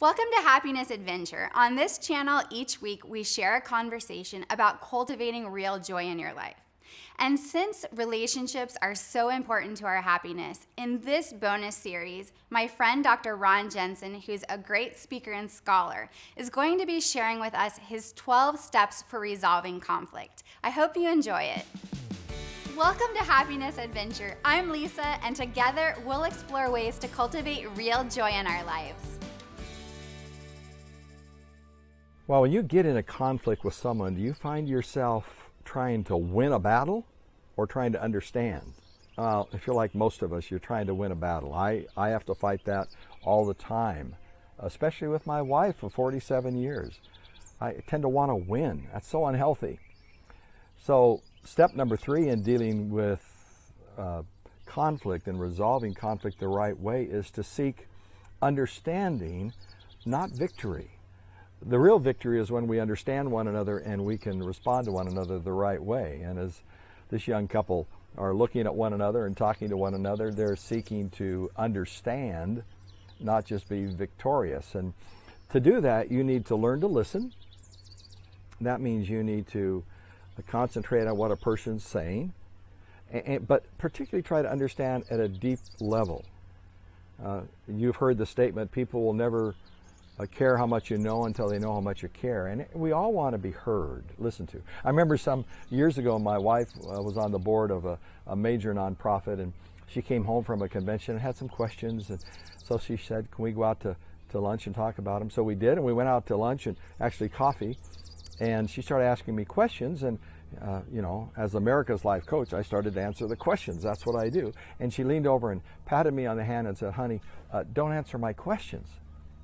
Welcome to Happiness Adventure. On this channel, each week we share a conversation about cultivating real joy in your life. And since relationships are so important to our happiness, in this bonus series, my friend Dr. Jenson, who's a great speaker and scholar, is going to be sharing with us his 12 steps for resolving conflict. I hope you enjoy it. Welcome to Happiness Adventure. I'm Lisa, and together we'll explore ways to cultivate real joy in our lives. Well, when you get in a conflict with someone, do you find yourself trying to win a battle or trying to understand? Well, if you're like most of us, you're trying to win a battle. I have to fight that all the time, especially with my wife of 47 years. I tend to want to win. That's so unhealthy. So step number 3 in dealing with conflict and resolving conflict the right way is to seek understanding, not victory. The real victory is when we understand one another and we can respond to one another the right way. And as this young couple are looking at one another and talking to one another, they're seeking to understand, not just be victorious. And to do that, you need to learn to listen. That means you need to concentrate on what a person's saying, but particularly try to understand at a deep level. You've heard the statement, people will never care how much you know until they know how much you care. And we all want to be heard, listened to. I remember some years ago, my wife was on the board of a major nonprofit, and she came home from a convention and had some questions. And so she said, can we go out to lunch and talk about them? So we did, and we went out to lunch and actually coffee. And she started asking me questions, and as America's life coach, I started to answer the questions. That's what I do. And she leaned over and patted me on the hand and said, honey, don't answer my questions.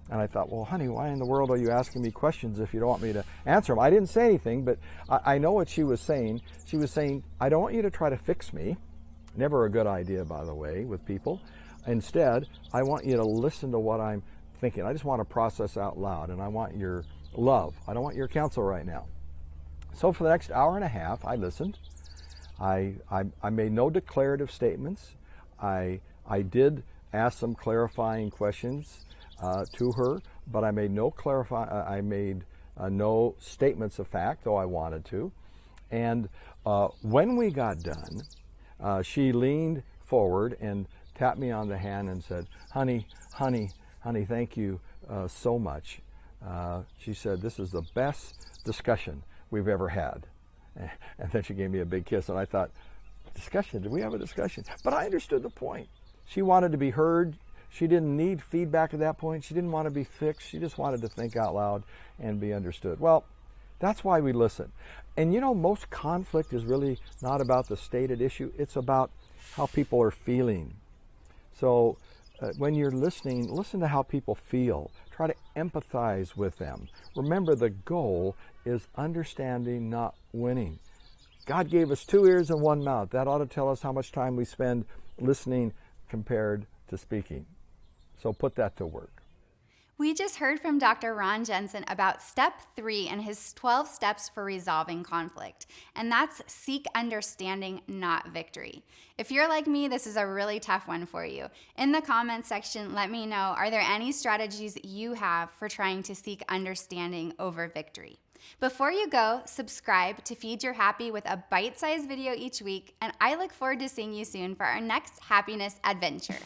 And I thought, well, honey, why in the world are you asking me questions if you don't want me to answer them? I didn't say anything, but I know what she was saying. She was saying, I don't want you to try to fix me. Never a good idea, by the way, with people. Instead, I want you to listen to what I'm thinking. I just want to process out loud, and I want your love. I don't want your counsel right now. So for the next hour and a half, I listened. I made no declarative statements. I did ask some clarifying questions to her, but I made no no statements of fact, though I wanted to. And when we got done, she leaned forward and tapped me on the hand and said, honey, thank you so much. She said, this is the best discussion we've ever had. And then she gave me a big kiss, and I thought, discussion? Did we have a discussion? But I understood the point. She wanted to be heard. She didn't need feedback at that point. She didn't want to be fixed. She just wanted to think out loud and be understood. Well, that's why we listen. And most conflict is really not about the stated issue. It's about how people are feeling. So when you're listening, listen to how people feel. Try to empathize with them. Remember, the goal is understanding, not winning. God gave us 2 ears and 1 mouth. That ought to tell us how much time we spend listening compared to speaking. So put that to work. We just heard from Dr. Jenson about step 3 in his 12 steps for resolving conflict, and that's seek understanding, not victory. If you're like me, this is a really tough one for you. In the comments section, let me know, are there any strategies you have for trying to seek understanding over victory? Before you go, subscribe to feed your happy with a bite-sized video each week, and I look forward to seeing you soon for our next happiness adventure.